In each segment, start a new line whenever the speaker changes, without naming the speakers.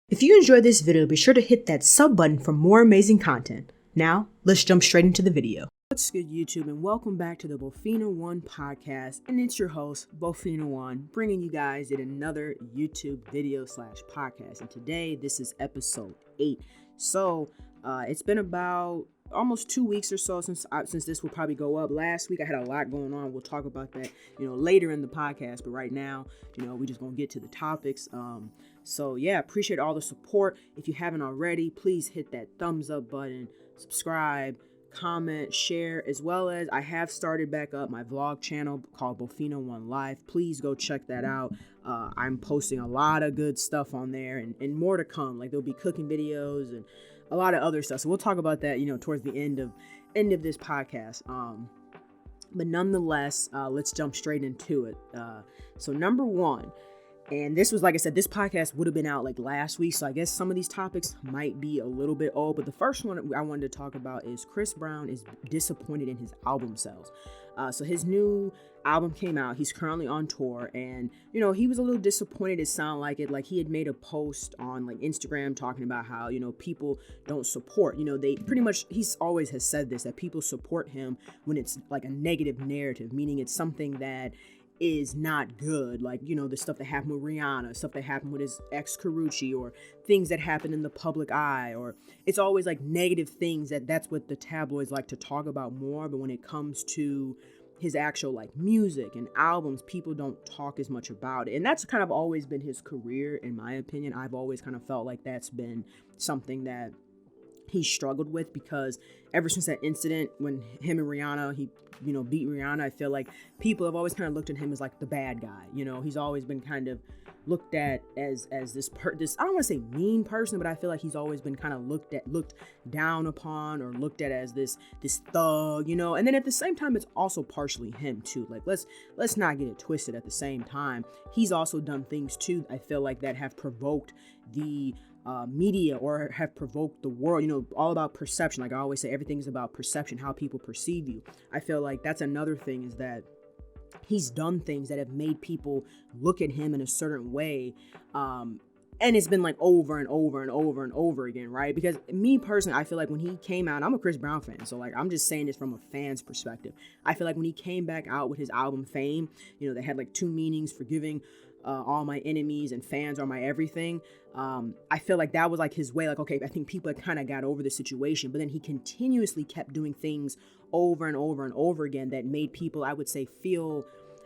If you enjoyed this video, be sure to hit that sub button for more amazing content. Now, let's jump straight into the video. What's good, YouTube, and welcome back to the Bofina1 podcast, and it's your host, Bofina1, bringing you guys in another YouTube video / podcast, and today, this is episode 8. So, it's been about almost 2 weeks or so since this will probably go up. Last week, I had a lot going on. We'll talk about that, later in the podcast, but right now, we're just gonna get to the topics. So yeah, appreciate all the support. If you haven't already, please hit that thumbs up button, subscribe, comment, share, as well as I have started back up my vlog channel called Bofina1 Live. Please go check that out. I'm posting a lot of good stuff on there and more to come. Like there'll be cooking videos and a lot of other stuff. So we'll talk about that, towards the end of this podcast. But nonetheless, let's jump straight into it. So number one, and this was, like I said, this podcast would have been out like last week. So I guess some of these topics might be a little bit old. But the first one I wanted to talk about is Chris Brown is disappointed in his album sales. So his new album came out. He's currently on tour. And, he was a little disappointed. It sounded like it. Like he had made a post on like Instagram talking about how, people don't support. They pretty much, he's always has said this, that people support him when it's like a negative narrative, meaning it's something that is not good, like the stuff that happened with Rihanna, stuff that happened with his ex Karuchi, or things that happen in the public eye, or it's always like negative things that's what the tabloids like to talk about more. But when it comes to his actual like music and albums, people don't talk as much about it, and that's kind of always been his career, in my opinion. I've always kind of felt like that's been something that he struggled with, because ever since that incident when him and Rihanna, he beat Rihanna, I feel like people have always kind of looked at him as like the bad guy. He's always been kind of looked at as this I don't want to say mean person, but I feel like he's always been kind of looked down upon, or looked at as this thug, and then at the same time it's also partially him too. Like let's not get it twisted. At the same time, he's also done things too, I feel like, that have provoked the media, or have provoked the world, all about perception. Like I always say, everything's about perception, how people perceive you. I feel like that's another thing, is that he's done things that have made people look at him in a certain way. And it's been like over and over and over and over again, right? Because me personally, I feel like when he came out, I'm a Chris Brown fan, so like I'm just saying this from a fan's perspective. I feel like when he came back out with his album Fame, they had like two meanings: forgiving all my enemies and fans are my everything. I feel like that was like his way, like, okay, I think people had kind of got over the situation, but then he continuously kept doing things over and over and over again that made people, I would say,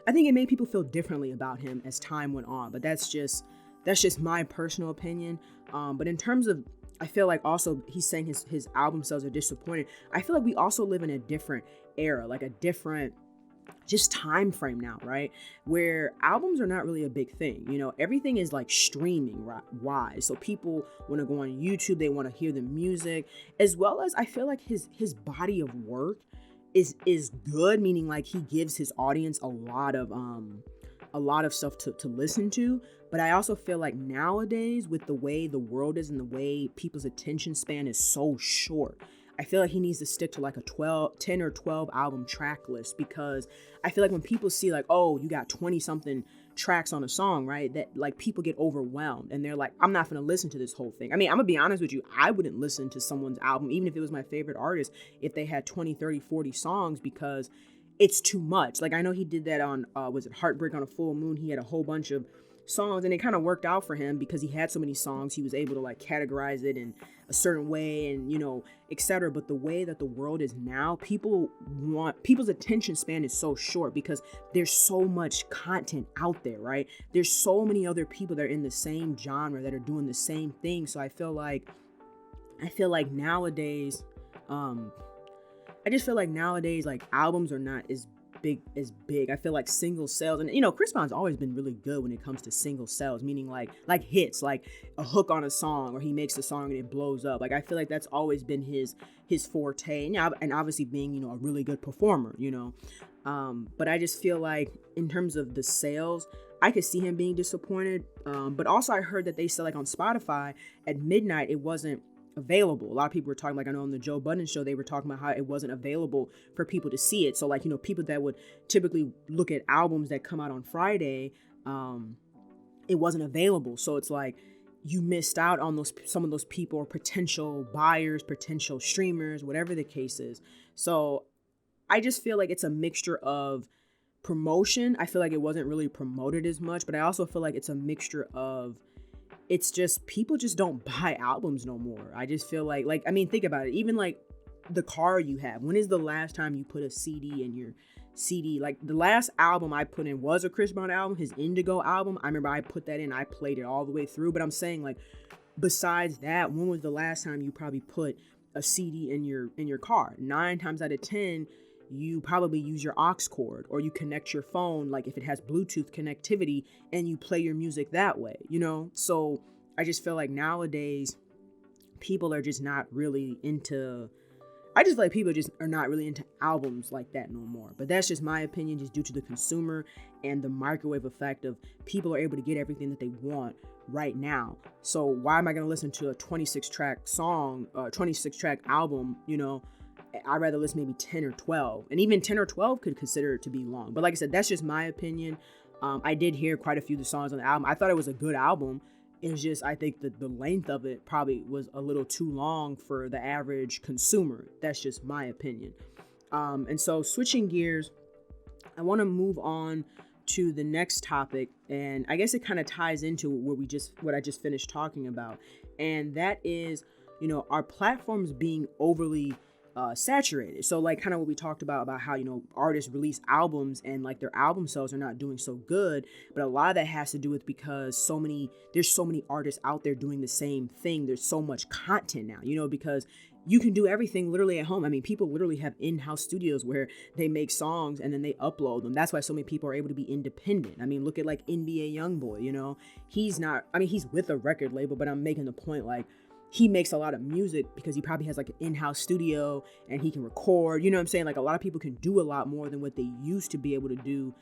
I think it made people feel differently about him as time went on. But that's just my personal opinion. But in terms of, I feel like also he's saying his album sales are disappointed. I feel like we also live in a different era, like a different just time frame now, right? Where albums are not really a big thing. Everything is like streaming wise. So people want to go on YouTube, they want to hear the music, as well as I feel like his body of work is good, meaning like he gives his audience a lot of stuff to listen to. But I also feel like nowadays, with the way the world is and the way people's attention span is so short, I feel like he needs to stick to like a 10 or 12 album track list, because I feel like when people see like, oh, you got 20 something tracks on a song, right, that like people get overwhelmed and they're like, I'm not going to listen to this whole thing. I mean, I'm gonna be honest with you, I wouldn't listen to someone's album, even if it was my favorite artist, if they had 20, 30, 40 songs, because it's too much. Like I know he did that on, was it Heartbreak on a Full Moon? He had a whole bunch of songs, and it kind of worked out for him because he had so many songs. He was able to like categorize it in a certain way, and etc. But the way that the world is now, people's attention span is so short because there's so much content out there, right? There's so many other people that are in the same genre that are doing the same thing. So I feel like nowadays, I just feel like nowadays, like albums are not as big. I feel like single sales, and Chris Brown's always been really good when it comes to single sales, meaning like hits, like a hook on a song, or he makes a song and it blows up. Like I feel like that's always been his forte, and obviously being a really good performer, but I just feel like in terms of the sales, I could see him being disappointed. But also I heard that they said like on Spotify at midnight it wasn't available. A lot of people were talking, like I know on the Joe Budden show, they were talking about how it wasn't available for people to see it. So like, people that would typically look at albums that come out on Friday, it wasn't available. So it's like, you missed out on some of those people, or potential buyers, potential streamers, whatever the case is. So I just feel like it's a mixture of promotion. I feel like it wasn't really promoted as much, but I also feel like it's a mixture of, it's just people just don't buy albums no more. I just feel like I mean, think about it. Even like the car you have. When is the last time you put a CD in your CD? Like the last album I put in was a Chris Brown album, his Indigo album. I remember I put that in, I played it all the way through. But I'm saying, like, besides that, when was the last time you probably put a CD in your car? 9 times out of 10, you probably use your aux cord, or you connect your phone, like if it has Bluetooth connectivity, and you play your music that way, you know? So I just feel like nowadays people are just not really into, I just feel like people just are not really into albums like that no more. But that's just my opinion, just due to the consumer and the microwave effect of people are able to get everything that they want right now. So why am I going to listen to a 26 track song, 26 track album, you know? I'd rather listen maybe 10 or 12, and even 10 or 12 could consider it to be long. But like I said, that's just my opinion. I did hear quite a few of the songs on the album. I thought it was a good album. It's just, I think that the length of it probably was a little too long for the average consumer. That's just my opinion. And so switching gears, I want to move on to the next topic, and I guess it kind of ties into what I just finished talking about, and that is, you know, our platforms being overly saturated. So like kind of what we talked about how, you know, artists release albums and like their album sales are not doing so good, but a lot of that has to do with because there's so many artists out there doing the same thing. There's so much content now, you know, because you can do everything literally at home. I mean, people literally have in-house studios where they make songs and then they upload them. That's why so many people are able to be independent. I mean, look at like NBA Youngboy, you know, he's with a record label, but I'm making the point, like, he makes a lot of music because he probably has like an in-house studio and he can record, you know what I'm saying? Like a lot of people can do a lot more than what they used to be able to do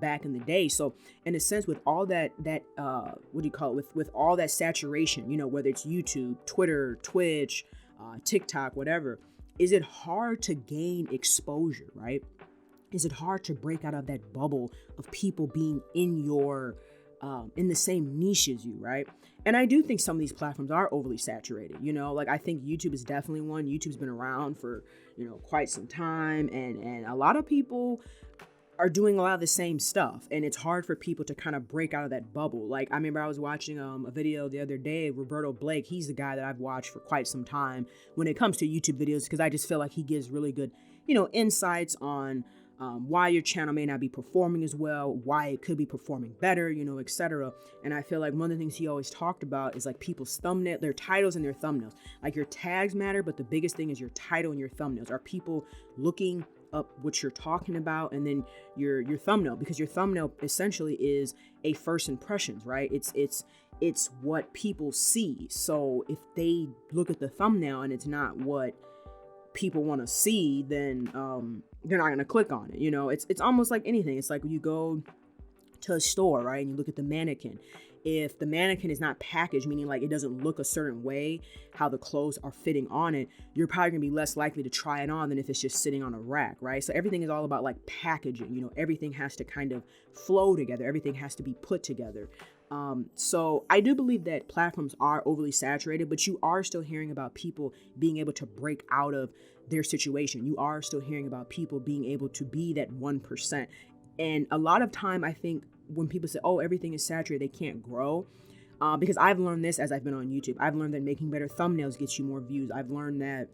back in the day. So in a sense, with all that what do you call it? With all that saturation, you know, whether it's YouTube, Twitter, Twitch, TikTok, whatever, is it hard to gain exposure, right? Is it hard to break out of that bubble of people being in your in the same niche as you, right? And I do think some of these platforms are overly saturated, you know, like I think YouTube is definitely one. YouTube's been around for, you know, quite some time, and a lot of people are doing a lot of the same stuff, and it's hard for people to kind of break out of that bubble. Like I remember I was watching a video the other day, Roberto Blake. He's the guy that I've watched for quite some time when it comes to YouTube videos, because I just feel like he gives really good, you know, insights on why your channel may not be performing as well, why it could be performing better, you know, etc. And I feel like one of the things he always talked about is like people's thumbnail, their titles and their thumbnails. Like your tags matter, but the biggest thing is your title and your thumbnails. Are people looking up what you're talking about, and then your thumbnail, because your thumbnail essentially is a first impressions, right? It's what people see. So if they look at the thumbnail and it's not what people want to see, then they're not going to click on it. You know, it's almost like anything. It's like when you go to a store, right, and you look at the mannequin. If the mannequin is not packaged, meaning like it doesn't look a certain way, how the clothes are fitting on it, you're probably gonna be less likely to try it on than if it's just sitting on a rack, right? So everything is all about like packaging, you know, everything has to kind of flow together. Everything has to be put together. So I do believe that platforms are overly saturated, but you are still hearing about people being able to break out of their situation. You are still hearing about people being able to be that 1%. And a lot of time, I think when people say, oh, everything is saturated, they can't grow. Because I've learned this as I've been on YouTube. I've learned that making better thumbnails gets you more views. I've learned that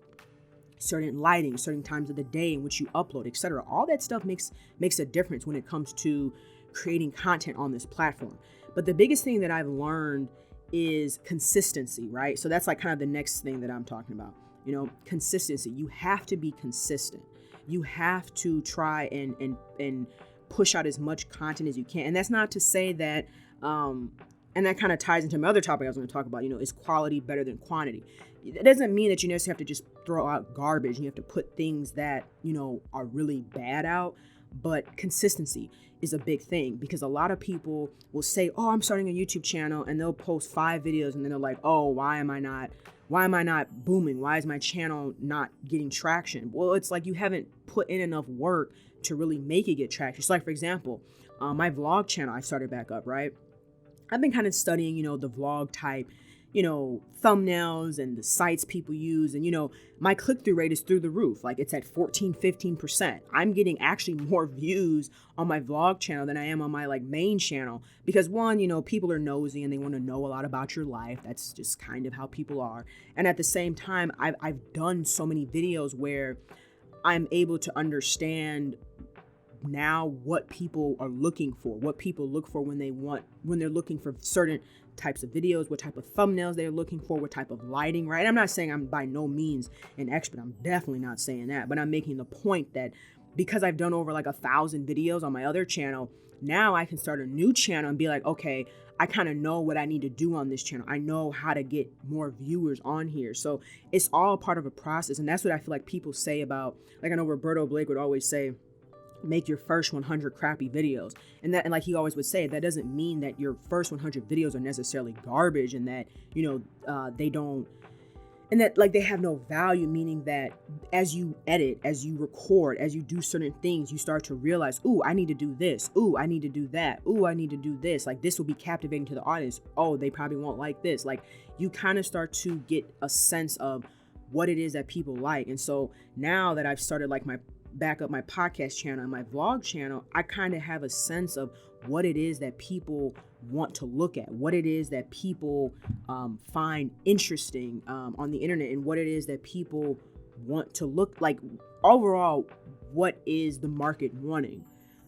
certain lighting, certain times of the day in which you upload, etc. All that stuff makes a difference when it comes to creating content on this platform. But the biggest thing that I've learned is consistency, right? So that's like kind of the next thing that I'm talking about. You know, consistency. You have to be consistent. You have to try and push out as much content as you can. And that's not to say that, and that kind of ties into my other topic I was going to talk about, you know, is quality better than quantity? It doesn't mean that you necessarily have to just throw out garbage. You have to put things that, you know, are really bad out. But consistency is a big thing, because a lot of people will say, oh, I'm starting a YouTube channel, and they'll post 5 videos and then they're like, oh, why am I not booming? Why is my channel not getting traction? Well, it's like you haven't put in enough work to really make it get traction. So like, for example, my vlog channel, I started back up, right? I've been kind of studying, you know, the vlog type thumbnails and the sites people use. And, my click-through rate is through the roof. Like it's at 15%. I'm getting actually more views on my vlog channel than I am on my main channel. Because one, people are nosy and they want to know a lot about your life. That's just kind of how people are. And at the same time, I've done so many videos where I'm able to understand now what people are looking for, what people look for when they're looking for certain types of videos, what type of thumbnails they're looking for, what type of lighting, right? I'm not saying I'm by no means an expert. I'm definitely not saying that, but I'm making the point that because I've done over 1,000 videos on my other channel, now I can start a new channel and be like, okay, I kind of know what I need to do on this channel. I know how to get more viewers on here. So it's all part of a process. And that's what I feel like people say about, I know Roberto Blake would always say, make your first 100 crappy videos. And like he always would say, that doesn't mean that your first 100 videos are necessarily garbage and that, they don't, and that they have no value, meaning that as you edit, as you record, as you do certain things, you start to realize, ooh, I need to do this. Ooh, I need to do that. Ooh, I need to do this. This will be captivating to the audience. Oh, they probably won't like this. You kind of start to get a sense of what it is that people like. And so now that I've started back up my podcast channel and my vlog channel, I kind of have a sense of what it is that people want to look at, what it is that people find interesting on the internet, and what it is that people want to look like. Overall, what is the market wanting?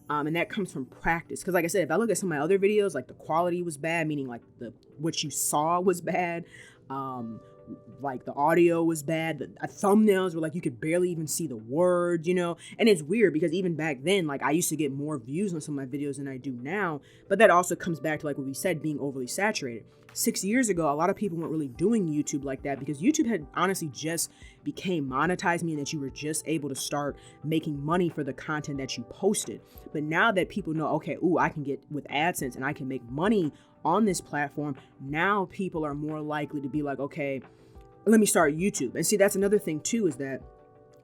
And that comes from practice. Because like I said, if I look at some of my other videos, the quality was bad, meaning what you saw was bad. The audio was bad. The thumbnails were you could barely even see the words, and it's weird because even back then, I used to get more views on some of my videos than I do now. But that also comes back to what we said, being overly saturated. 6 years ago, a lot of people weren't really doing YouTube like that because YouTube had honestly just became monetized, meaning that you were just able to start making money for the content that you posted. But now that people know, okay, ooh, I can get with AdSense and I can make money on this platform, now people are more likely to be like, okay, let me start YouTube. And see, that's another thing too, is that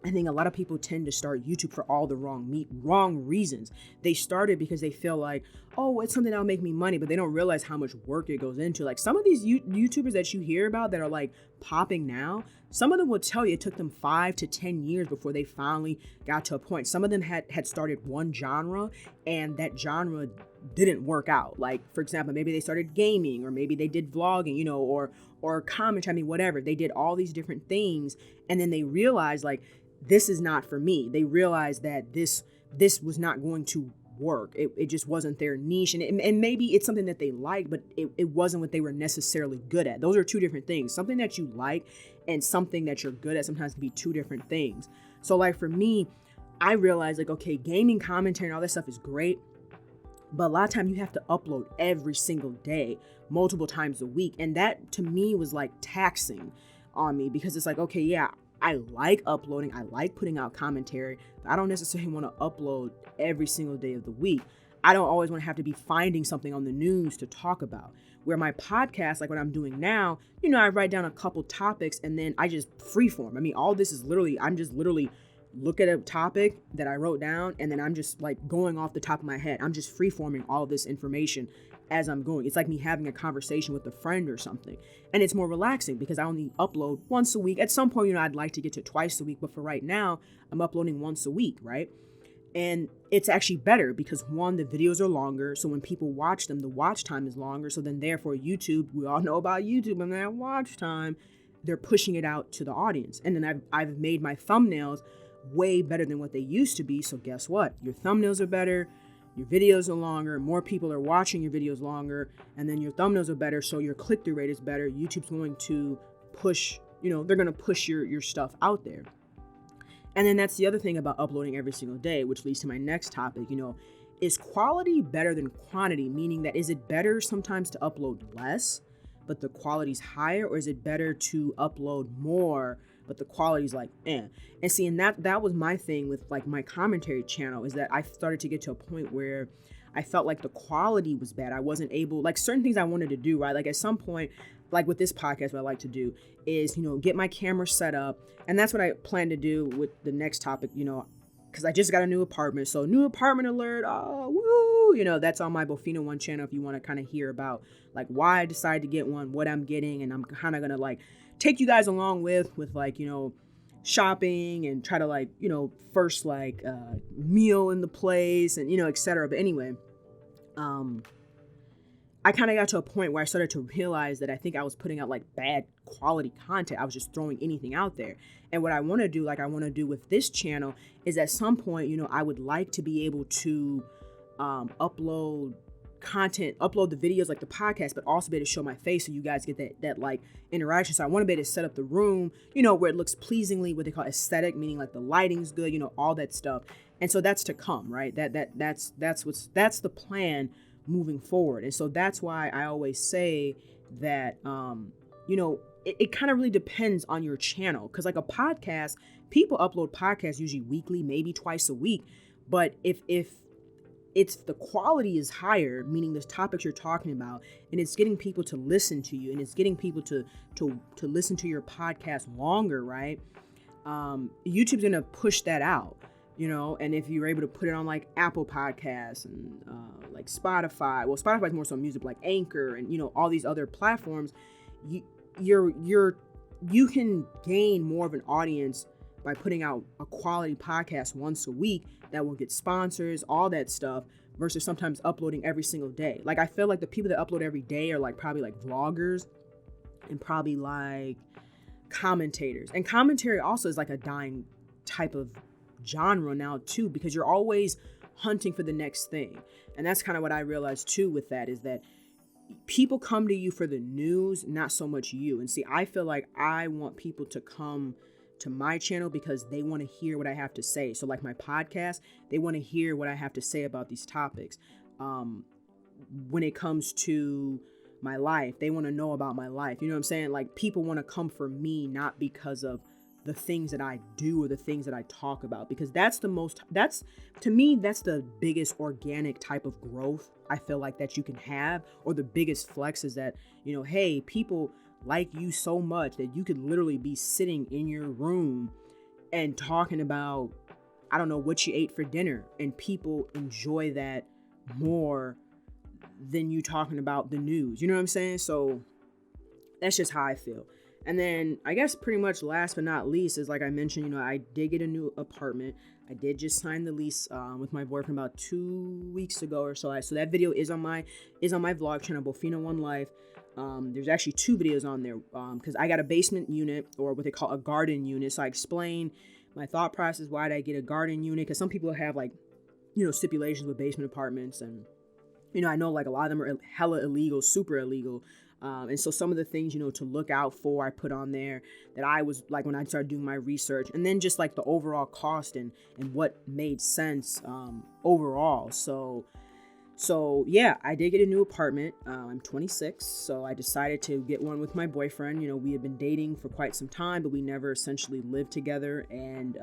I think a lot of people tend to start YouTube for all the wrong reasons. They started because they feel like, oh, it's something that'll make me money, but they don't realize how much work it goes into. Some of these YouTubers that you hear about that are popping now, some of them will tell you it took them 5 to 10 years before they finally got to a point. Some of them had started one genre and that genre didn't work out. For example, maybe they started gaming, or maybe they did vlogging, or commentary, whatever. They did all these different things, and then they realized this is not for me. They realized that this was not going to work. It just wasn't their niche, and maybe it's something that they like, but it wasn't what they were necessarily good at. Those are two different things. Something that you like and something that you're good at sometimes can be two different things. So for me, I realized okay, gaming commentary and all that stuff is great, but a lot of time you have to upload every single day, multiple times a week. And that to me was taxing on me, because it's okay, yeah, I like uploading, I like putting out commentary, but I don't necessarily want to upload every single day of the week. I don't always want to have to be finding something on the news to talk about. Where my podcast, what I'm doing now, I write down a couple topics and then I just freeform. I mean, all this is I'm just literally look at a topic that I wrote down, and then I'm just going off the top of my head. I'm just freeforming all this information as I'm going. It's like me having a conversation with a friend or something. And it's more relaxing because I only upload once a week. At some point, I'd like to get to twice a week, but for right now, I'm uploading once a week, right? And it's actually better because one, the videos are longer. So when people watch them, the watch time is longer. So then therefore YouTube, we all know about YouTube and that watch time, they're pushing it out to the audience. And then I've made my thumbnails way better than what they used to be. So guess what? Your thumbnails are better, your videos are longer, more people are watching your videos longer, and then your thumbnails are better, so your click-through rate is better. YouTube's going to push, they're going to push your stuff out there. And then that's the other thing about uploading every single day, which leads to my next topic, is quality better than quantity? Meaning that, is it better sometimes to upload less, but the quality's higher, or is it better to upload more, but the quality's And see, and that was my thing with my commentary channel, is that I started to get to a point where I felt the quality was bad. I wasn't able, certain things I wanted to do, right? At some point, with this podcast, what I like to do is, get my camera set up. And that's what I plan to do with the next topic, because I just got a new apartment. So new apartment alert. Oh, woo, that's on my Bofina1 channel if you want to kind of hear about like why I decided to get one, what I'm getting. And I'm kind of going to like take you guys along with like, shopping and try to like, first like meal in the place and, etc. But anyway, I kind of got to a point where I started to realize that I think I was putting out like bad quality content. I was just throwing anything out there. And what I want to do, like I want to do with this channel, is at some point, I would like to be able to upload content, upload the videos like the podcast, but also be able to show my face so you guys get that like interaction. So I want to be able to set up the room, where it looks pleasingly, what they call aesthetic, meaning like the lighting's good, all that stuff. And so that's to come, right? That's the plan moving forward. And so that's why I always say that, it kind of really depends on your channel. Cause like a podcast, people upload podcasts usually weekly, maybe twice a week. But if it's the quality is higher, meaning the topics you're talking about, and it's getting people to listen to you and it's getting people to listen to your podcast longer, right? YouTube's going to push that out. And if you're able to put it on like Apple Podcasts and like Spotify, well, Spotify is more so music, like Anchor and, all these other platforms, you can gain more of an audience by putting out a quality podcast once a week that will get sponsors, all that stuff, versus sometimes uploading every single day. Like I feel like the people that upload every day are like probably like vloggers and probably like commentators. And commentary also is like a dying type of genre now too, because you're always hunting for the next thing. And that's kind of what I realized too with that, is that people come to you for the news, not so much you. And see, I feel like I want people to come to my channel because they want to hear what I have to say. So like my podcast, they want to hear what I have to say about these topics. When it comes to my life, they want to know about my life. You know what I'm saying? Like people want to come for me, not because of the things that I do or the things that I talk about, because to me, that's the biggest organic type of growth I feel like that you can have, or the biggest flex is that, hey, people like you so much that you could literally be sitting in your room and talking about, I don't know, what you ate for dinner, and people enjoy that more than you talking about the news. You know what I'm saying? So that's just how I feel. And then I guess pretty much last but not least is, like I mentioned, I did get a new apartment. I did just sign the lease with my boyfriend about 2 weeks ago or so. So that video is on my vlog channel, Bofina1 Life. There's actually 2 videos on there because I got a basement unit, or what they call a garden unit. So I explain my thought process. Why did I get a garden unit? Because some people have like, stipulations with basement apartments, and I know like a lot of them are hella illegal, super illegal. And so some of the things, to look out for, I put on there that I was like, when I started doing my research, and then just like the overall cost and what made sense overall. So yeah, I did get a new apartment. I'm 26, so I decided to get one with my boyfriend. We had been dating for quite some time, but we never essentially lived together. And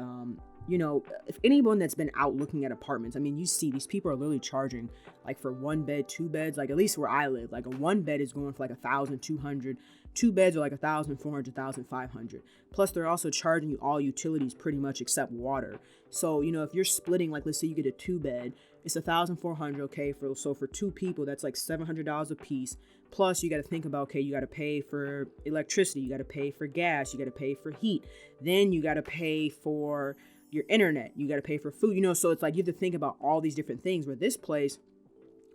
if anyone that's been out looking at apartments, I mean, you see these people are literally charging like for 1 bed, 2 beds, like at least where I live, like a 1 bed is going for like $1,200. 2 beds are like $1,400, $1,500. Plus they're also charging you all utilities pretty much except water. So, if you're splitting, like, let's say you get a 2 bed, it's $1,400. Okay. So for 2 people, that's like $700 a piece. Plus you got to think about, okay, you got to pay for electricity. You got to pay for gas. You got to pay for heat. Then you got to pay for your internet, you got to pay for food, so it's like you have to think about all these different things. Where this place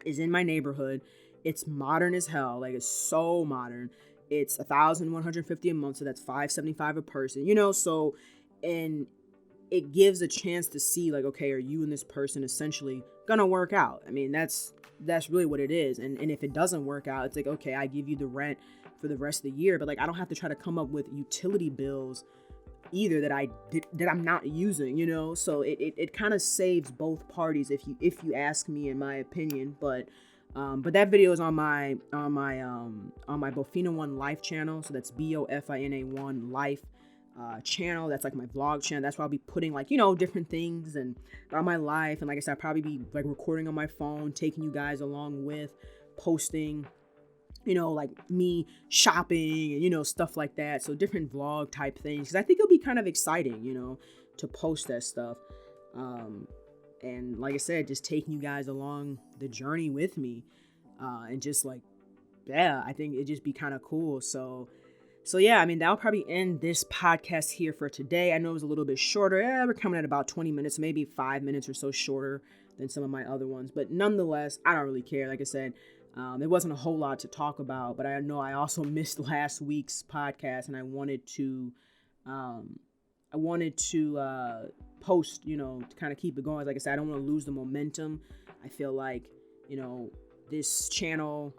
is in my neighborhood, it's modern as hell, like it's so modern. It's $1,150 a month, so that's $575 a person, so, and it gives a chance to see like, okay, are you and this person essentially gonna work out? I mean, that's really what it is. And if it doesn't work out, it's like, okay, I give you the rent for the rest of the year, but like I don't have to try to come up with utility bills either that I'm not using, so it kind of saves both parties if you ask me, in my opinion. But that video is on my Bofina1 Life channel. So that's Bofina1 Life channel. That's like my vlog channel. That's where I'll be putting like, different things and about my life. And like I said, I'll probably be like recording on my phone, taking you guys along with, posting, like me shopping and, stuff like that. So different vlog type things. Cause I think it'll be kind of exciting, to post that stuff. And like I said, just taking you guys along the journey with me. And just like, yeah, I think it'd just be kind of cool. So yeah, I mean, that'll probably end this podcast here for today. I know it was a little bit shorter. Yeah, we're coming at about 20 minutes, maybe 5 minutes or so shorter than some of my other ones. But nonetheless, I don't really care. Like I said, there wasn't a whole lot to talk about, but I know I also missed last week's podcast, and I wanted to post, to kind of keep it going. Like I said, I don't want to lose the momentum. I feel like, this channel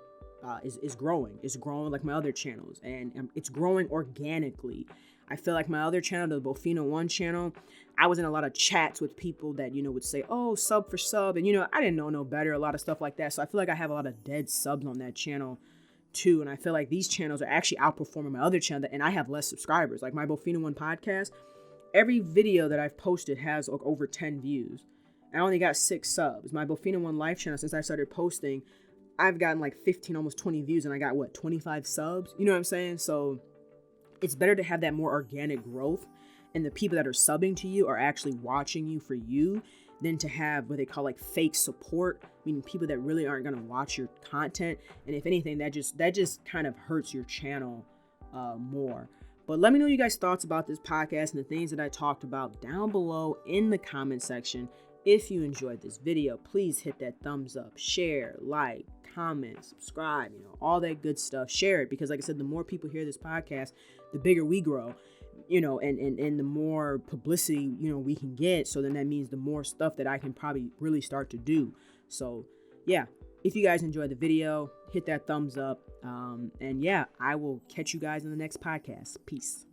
is growing. It's growing like my other channels, and it's growing organically. I feel like my other channel, the Bofina1 channel, I was in a lot of chats with people that, would say, oh, sub for sub. And, I didn't know no better, a lot of stuff like that. So I feel like I have a lot of dead subs on that channel too. And I feel like these channels are actually outperforming my other channel, and I have less subscribers. Like my Bofina1 podcast, every video that I've posted has like over 10 views. I only got 6 subs. My Bofina1 live channel, since I started posting, I've gotten like 15, almost 20 views, and I got 25 subs. You know what I'm saying? So it's better to have that more organic growth, and the people that are subbing to you are actually watching you for you, than to have what they call like fake support, meaning people that really aren't going to watch your content. And if anything, that just kind of hurts your channel more. But let me know you guys' thoughts about this podcast and the things that I talked about down below in the comment section. If you enjoyed this video, please hit that thumbs up, share, like, comment, subscribe, all that good stuff. Share it, because like I said, the more people hear this podcast, the bigger we grow, and the more publicity, we can get. So then that means the more stuff that I can probably really start to do. So yeah, if you guys enjoyed the video, hit that thumbs up. And yeah, I will catch you guys in the next podcast. Peace.